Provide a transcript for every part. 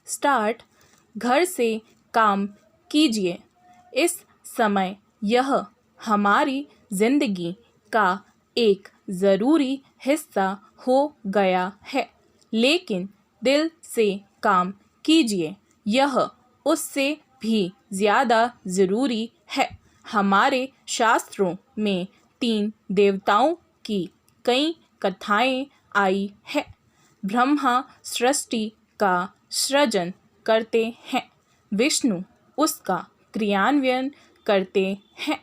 Start घर से काम कीजिए। इस समय यह हमारी ज़िंदगी का एक ज़रूरी हिस्सा हो गया है, लेकिन दिल से काम कीजिए, यह उससे भी ज़्यादा ज़रूरी है। हमारे शास्त्रों में 3 देवताओं की कई कथाएं आई हैं। ब्रह्मा सृष्टि का सृजन करते हैं, विष्णु उसका क्रियान्वयन करते हैं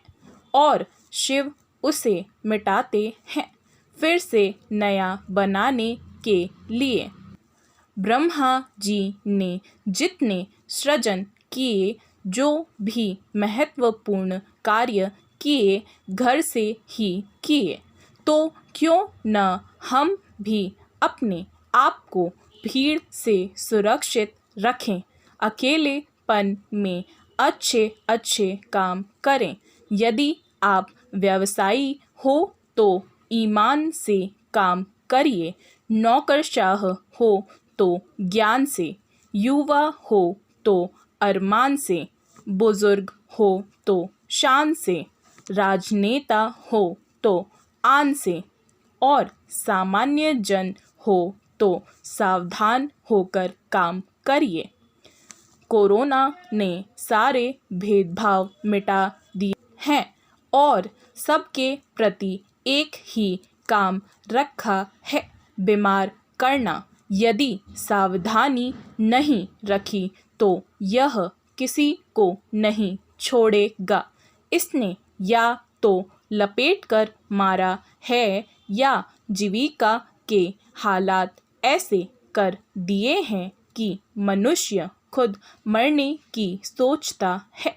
और शिव उसे मिटाते हैं फिर से नया बनाने के लिए। ब्रह्मा जी ने जितने सृजन किए, जो भी महत्वपूर्ण कार्य किए, घर से ही किए, तो क्यों न हम भी अपने आप को भीड़ से सुरक्षित रखें, अकेलेपन में अच्छे अच्छे काम करें। यदि आप व्यवसायी हो तो ईमान से काम करिए, नौकरशाह हो तो ज्ञान से, युवा हो तो अरमान से, बुजुर्ग हो तो शान से, राजनेता हो तो आन से और सामान्य जन हो तो सावधान होकर काम करिए। कोरोना ने सारे भेदभाव मिटा दिए हैं और सबके प्रति एक ही काम रखा है, बीमार करना। यदि सावधानी नहीं रखी तो यह किसी को नहीं छोड़ेगा। इसने या तो लपेटकर मारा है या जीविका के हालात ऐसे कर दिए हैं कि मनुष्य खुद मरने की सोचता है।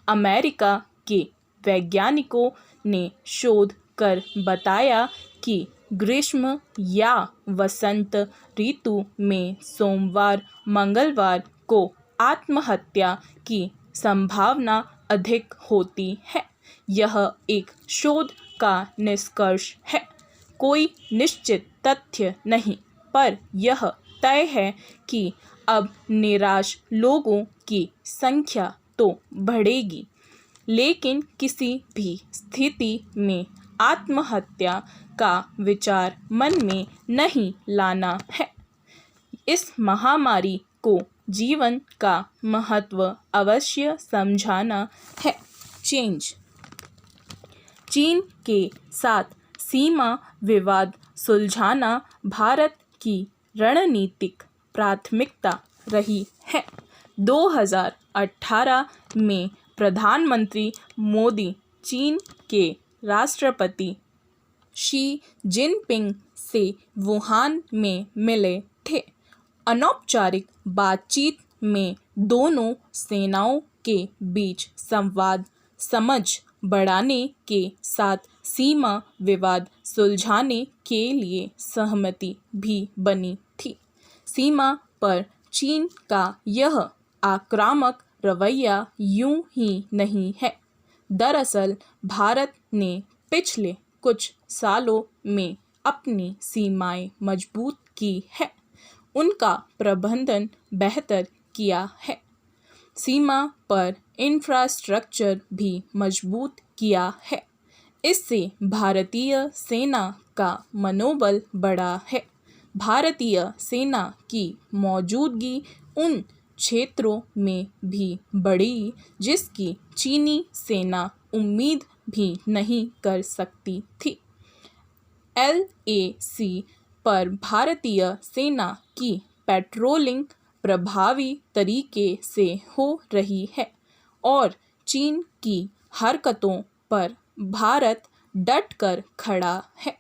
अमेरिका के वैज्ञानिकों ने शोध कर बताया कि ग्रीष्म या वसंत ऋतु में सोमवार मंगलवार को आत्महत्या की संभावना अधिक होती है। यह एक शोध का निष्कर्ष है, कोई निश्चित तथ्य नहीं, पर यह तय है कि अब निराश लोगों की संख्या तो बढ़ेगी, लेकिन किसी भी स्थिति में आत्महत्या का विचार मन में नहीं लाना है। इस महामारी को जीवन का महत्व अवश्य समझाना है। चीन के साथ सीमा विवाद सुलझाना भारत की रणनीतिक प्राथमिकता रही है। 2018 में प्रधानमंत्री मोदी चीन के राष्ट्रपति शी जिनपिंग से वुहान में मिले थे। अनौपचारिक बातचीत में दोनों सेनाओं के बीच संवाद समझ बढ़ाने के साथ सीमा विवाद सुलझाने के लिए सहमति भी बनी थी। सीमा पर चीन का यह आक्रामक रवैया यूं ही नहीं है। दरअसल भारत ने पिछले कुछ सालों में अपनी सीमाएं मजबूत की है, उनका प्रबंधन बेहतर किया है, सीमा पर इंफ्रास्ट्रक्चर भी मजबूत किया है। इससे भारतीय सेना का मनोबल बढ़ा है। भारतीय सेना की मौजूदगी उन क्षेत्रों में भी बढ़ी जिसकी चीनी सेना उम्मीद भी नहीं कर सकती थी। LAC पर भारतीय सेना की पेट्रोलिंग प्रभावी तरीके से हो रही है और चीन की हरकतों पर भारत डटकर खड़ा है।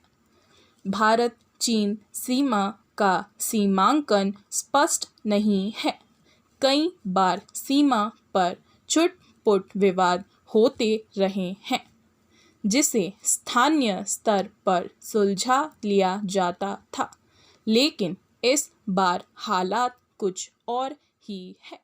भारत चीन सीमा का सीमांकन स्पष्ट नहीं है। कई बार सीमा पर छुटपुट विवाद होते रहे हैं, जिसे स्थानीय स्तर पर सुलझा लिया जाता था, लेकिन इस बार हालात कुछ और ही है।